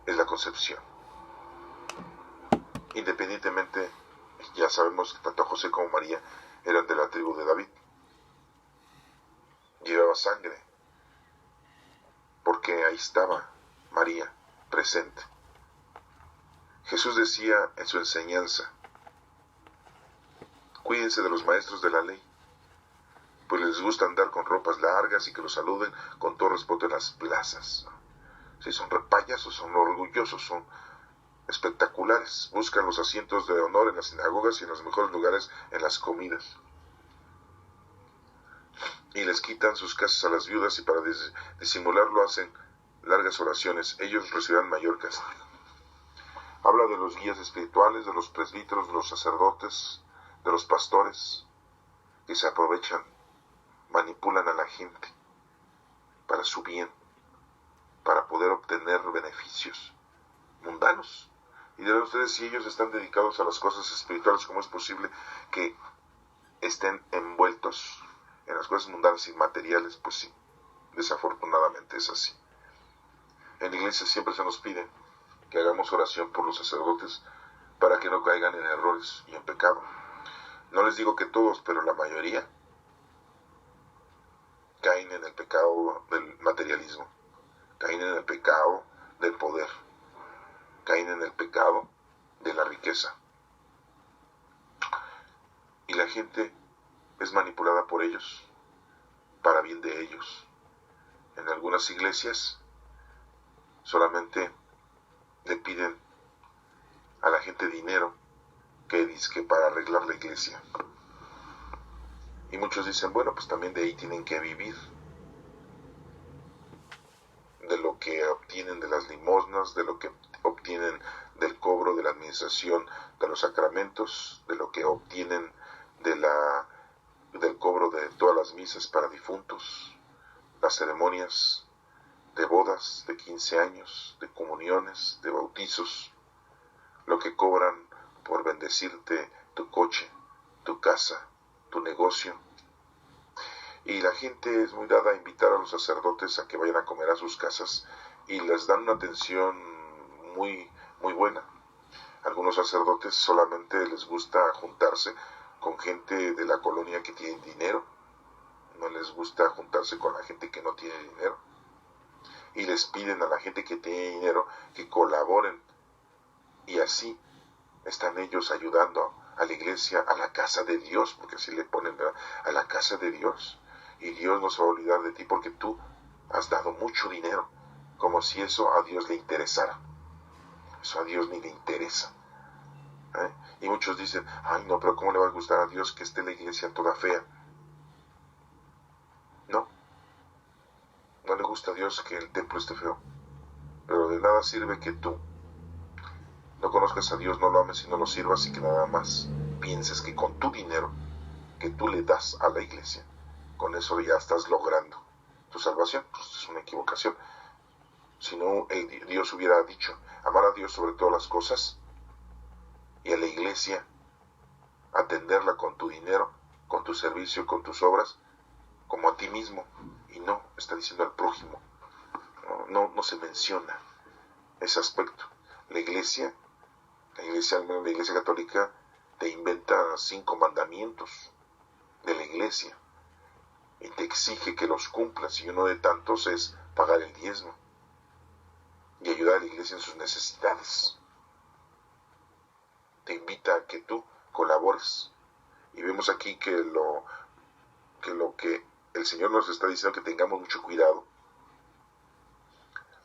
Es la concepción. Independientemente, ya sabemos que tanto José como María eran de la tribu de David. Llevaba sangre, porque ahí estaba María, presente. Jesús decía en su enseñanza: cuídense de los maestros de la ley, pues les gusta andar con ropas largas y que los saluden con todo respeto en las plazas. Si son payasos, son orgullosos, son espectaculares, buscan los asientos de honor en las sinagogas y en los mejores lugares en las comidas. Y les quitan sus casas a las viudas y para disimularlo hacen largas oraciones. Ellos recibirán mayor castigo. Habla de los guías espirituales, de los presbíteros, de los sacerdotes, de los pastores, que se aprovechan, manipulan a la gente para su bien, para poder obtener beneficios mundanos. Y dirán ustedes, si ellos están dedicados a las cosas espirituales, ¿cómo es posible que estén envueltos en las cosas mundanas y materiales? Pues sí, desafortunadamente es así. En la iglesia siempre se nos pide que hagamos oración por los sacerdotes para que no caigan en errores y en pecado. No les digo que todos, pero la mayoría caen en el pecado del materialismo, caen en el pecado del poder, caen en el pecado de la riqueza. Y la gente es manipulada por ellos, para bien de ellos. En algunas iglesias solamente le piden a la gente dinero que dizque para arreglar la iglesia. Y muchos dicen, bueno, pues también de ahí tienen que vivir, de lo que obtienen de las limosnas, de lo que obtienen del cobro de la administración de los sacramentos, de lo que obtienen del cobro de todas las misas para difuntos, las ceremonias de bodas, de 15 años, de comuniones, de bautizos, lo que cobran por bendecirte tu coche, tu casa, tu negocio. Y la gente es muy dada a invitar a los sacerdotes a que vayan a comer a sus casas y les dan una atención muy, muy buena. Algunos sacerdotes solamente les gusta juntarse con gente de la colonia que tiene dinero, no les gusta juntarse con la gente que no tiene dinero. Y les piden a la gente que tiene dinero que colaboren. Y así están ellos ayudando a la iglesia, a la casa de Dios, porque así le ponen, ¿verdad? A la casa de Dios. Y Dios no se va a olvidar de ti porque tú has dado mucho dinero, como si eso a Dios le interesara. Eso a Dios ni le interesa. Y muchos dicen, ay no, pero ¿cómo le va a gustar a Dios que esté la iglesia toda fea? No le gusta a Dios que el templo esté feo. Pero de nada sirve que tú no conozcas a Dios, no lo ames y no lo sirvas y que nada más pienses que con tu dinero que tú le das a la iglesia, con eso ya estás logrando tu salvación. Pues es una equivocación. Si no, Dios hubiera dicho, amar a Dios sobre todas las cosas y a la iglesia atenderla con tu dinero, con tu servicio, con tus obras, como a ti mismo. Y no, está diciendo al prójimo. No se menciona ese aspecto. La iglesia, al menos la iglesia católica, te inventa 5 mandamientos de la iglesia y te exige que los cumplas, y uno de tantos es pagar el diezmo y ayudar a la iglesia en sus necesidades. Te invita a que tú colabores. Y vemos aquí que lo que el Señor nos está diciendo, que tengamos mucho cuidado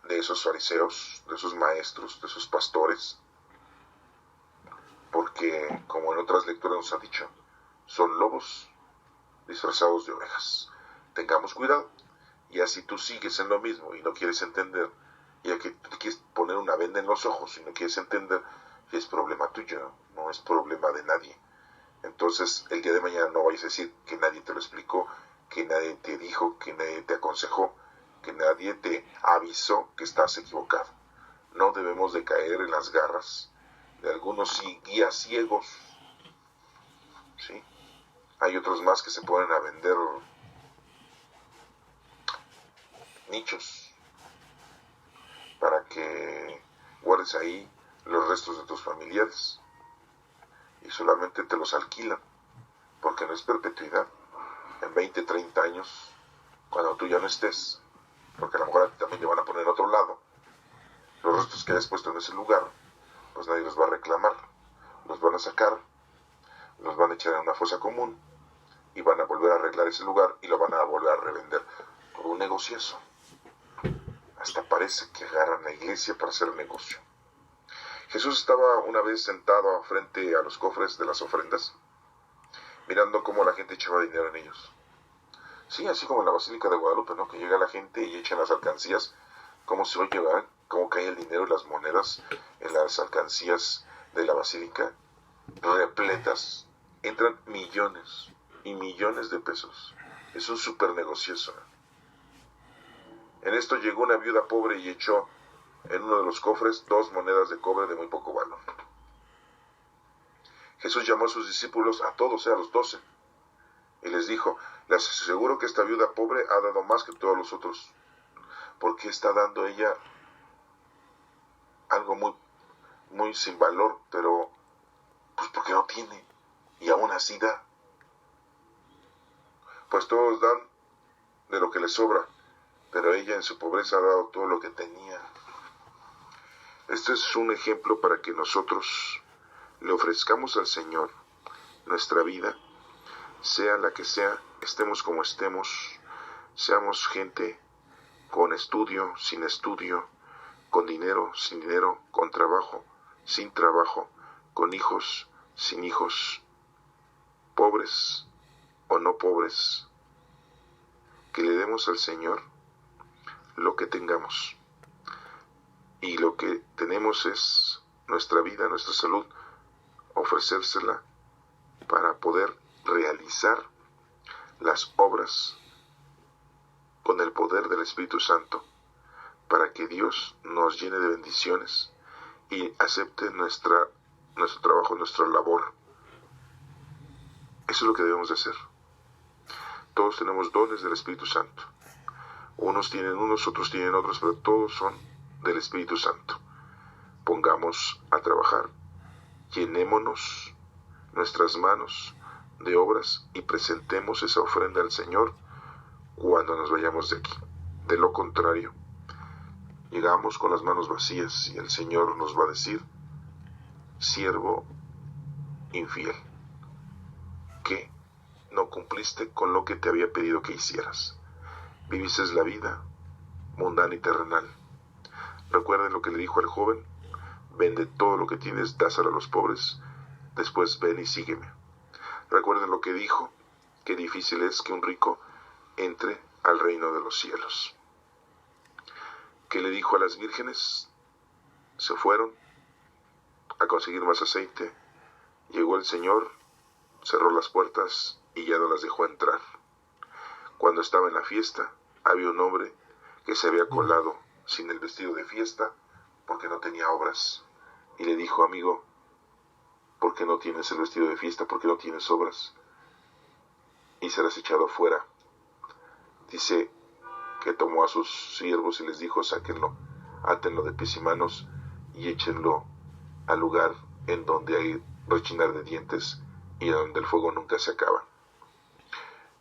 de esos fariseos, de esos maestros, de esos pastores, porque como en otras lecturas nos ha dicho, son lobos disfrazados de ovejas. Tengamos cuidado. Y así tú sigues en lo mismo y no quieres entender, y aquí te quieres poner una venda en los ojos y no quieres entender, es problema tuyo, no es problema de nadie. Entonces el día de mañana no vayas a decir que nadie te lo explicó, que nadie te dijo, que nadie te aconsejó, que nadie te avisó que estás equivocado. No debemos de caer en las garras de algunos guías ciegos, ¿sí? Hay otros más que se ponen a vender nichos para que guardes ahí los restos de tus familiares y solamente te los alquilan, porque no es perpetuidad. En 20, 30 años, cuando tú ya no estés, porque a lo mejor a ti también te van a poner en otro lado, los restos que hayas puesto en ese lugar, pues nadie los va a reclamar. Los van a sacar, los van a echar en una fosa común y van a volver a arreglar ese lugar y lo van a volver a revender por un negociazo. Hasta parece que agarran la iglesia para hacer negocio. Jesús estaba una vez sentado frente a los cofres de las ofrendas, mirando cómo la gente echaba dinero en ellos. Sí, así como en la Basílica de Guadalupe, ¿no? Que llega la gente y echan las alcancías. ¿Cómo se oye, verdad? Cómo cae el dinero y las monedas en las alcancías de la Basílica, repletas. Entran millones y millones de pesos. Es un súper negocioso. En esto llegó una viuda pobre y echó en uno de los cofres 2 monedas de cobre de muy poco valor. Jesús llamó a sus discípulos, a todos, a los 12, y les dijo: les aseguro que esta viuda pobre ha dado más que todos los otros. ¿Por qué está dando ella algo muy sin valor? Pero pues porque no tiene, y aún así da. Pues todos dan de lo que les sobra, pero ella en su pobreza ha dado todo lo que tenía. Este es un ejemplo para que nosotros le ofrezcamos al Señor nuestra vida, sea la que sea, estemos como estemos, seamos gente con estudio, sin estudio, con dinero, sin dinero, con trabajo, sin trabajo, con hijos, sin hijos, pobres o no pobres, que le demos al Señor lo que tengamos. Y lo que tenemos es nuestra vida, nuestra salud, ofrecérsela para poder realizar las obras con el poder del Espíritu Santo, para que Dios nos llene de bendiciones y acepte nuestro trabajo, nuestra labor. Eso es lo que debemos de hacer. Todos tenemos dones del Espíritu Santo. Unos tienen unos, otros tienen otros, pero todos son del Espíritu Santo. Pongamos a trabajar, llenémonos nuestras manos de obras y presentemos esa ofrenda al Señor cuando nos vayamos de aquí. De lo contrario, llegamos con las manos vacías y el Señor nos va a decir: siervo infiel, que no cumpliste con lo que te había pedido que hicieras. Viviste la vida mundana y terrenal. Recuerden lo que le dijo al joven: vende todo lo que tienes, dáselo a los pobres, después ven y sígueme. Recuerden lo que dijo: qué difícil es que un rico entre al reino de los cielos. ¿Qué le dijo a las vírgenes? Se fueron a conseguir más aceite. Llegó el Señor, cerró las puertas y ya no las dejó entrar. Cuando estaba en la fiesta, había un hombre que se había colado sin el vestido de fiesta porque no tenía obras. Y le dijo: amigo, ¿por qué no tienes el vestido de fiesta? ¿Por qué no tienes obras? Y se las echado fuera. Dice que tomó a sus siervos y les dijo: sáquenlo, átenlo de pies y manos y échenlo al lugar en donde hay rechinar de dientes y donde el fuego nunca se acaba.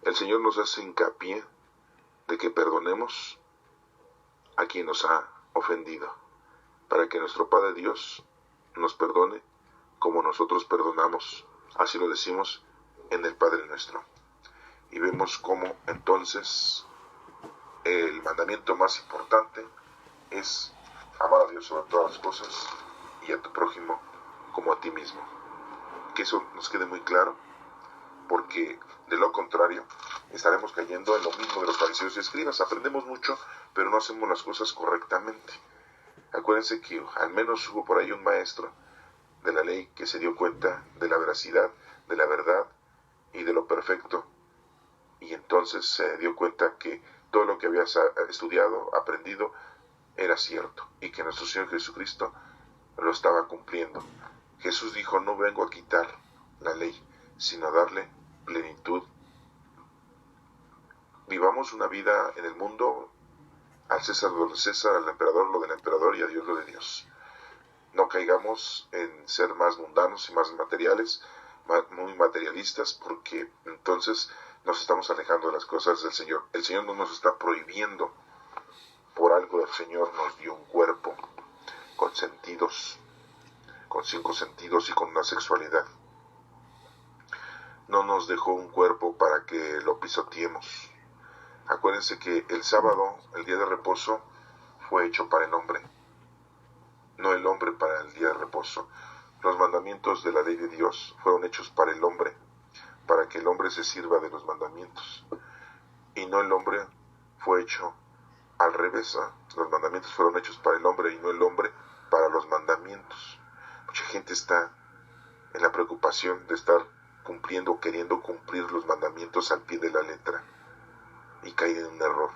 El Señor nos hace hincapié de que perdonemos a quien nos ha ofendido, para que nuestro Padre Dios nos perdone como nosotros perdonamos. Así lo decimos en el Padre Nuestro. Y vemos cómo entonces el mandamiento más importante es amar a Dios sobre todas las cosas y a tu prójimo como a ti mismo. Que eso nos quede muy claro, porque de lo contrario estaremos cayendo en lo mismo de los fariseos y escribas. Aprendemos mucho, pero no hacemos las cosas correctamente. Acuérdense que al menos hubo por ahí un maestro de la ley que se dio cuenta de la veracidad, de la verdad y de lo perfecto, y entonces se dio cuenta que todo lo que había estudiado, aprendido, era cierto, y que nuestro Señor Jesucristo lo estaba cumpliendo. Jesús dijo: no vengo a quitar la ley, sino a darle plenitud. Vivamos una vida en el mundo: al César lo del César, al emperador lo del emperador y a Dios lo de Dios. No caigamos en ser más mundanos y más materiales, muy materialistas, porque entonces nos estamos alejando de las cosas del Señor. El Señor no nos está prohibiendo. Por algo el Señor nos dio un cuerpo. con sentidos, con 5 sentidos y con una sexualidad. No nos dejó un cuerpo para que lo pisoteemos. Acuérdense que el sábado, el día de reposo, fue hecho para el hombre, no el hombre para el día de reposo. Los mandamientos de la ley de Dios fueron hechos para el hombre, para que el hombre se sirva de los mandamientos. Y no el hombre fue hecho al revés, ¿eh? Los mandamientos fueron hechos para el hombre y no el hombre para los mandamientos. Mucha gente está en la preocupación de estar cumpliendo, queriendo cumplir los mandamientos al pie de la letra y caer en un error.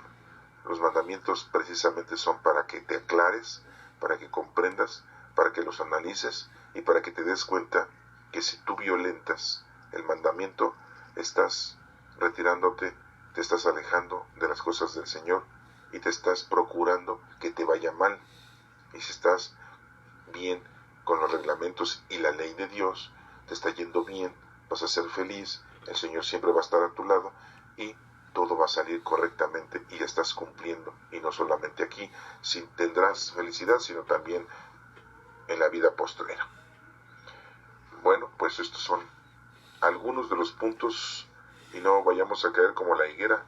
Los mandamientos precisamente son para que te aclares, para que comprendas, para que los analices y para que te des cuenta que si tú violentas el mandamiento, estás retirándote, te estás alejando de las cosas del Señor y te estás procurando que te vaya mal. Y si estás bien con los reglamentos y la ley de Dios, te está yendo bien, vas a ser feliz, el Señor siempre va a estar a tu lado y todo va a salir correctamente y ya estás cumpliendo. Y no solamente aquí tendrás felicidad, sino también en la vida postrera. Bueno, pues estos son algunos de los puntos y no vayamos a caer como la higuera,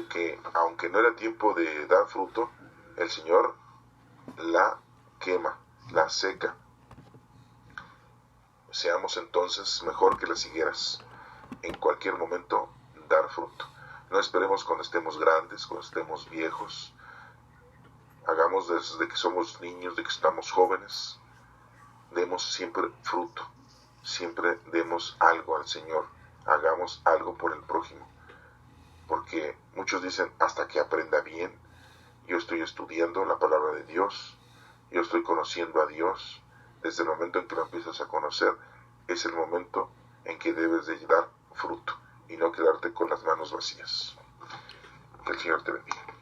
que aunque no era tiempo de dar fruto, el Señor la quema, la seca. Seamos entonces mejor que las higueras, en cualquier momento dar fruto. No esperemos cuando estemos grandes, cuando estemos viejos. Hagamos desde que somos niños, de que estamos jóvenes. Demos siempre fruto. Siempre demos algo al Señor. Hagamos algo por el prójimo. Porque muchos dicen, hasta que aprenda bien. Yo estoy estudiando la palabra de Dios. Yo estoy conociendo a Dios. Desde el momento en que lo empiezas a conocer, es el momento en que debes de dar fruto y no quedarte con las manos vacías. Que el Señor te bendiga.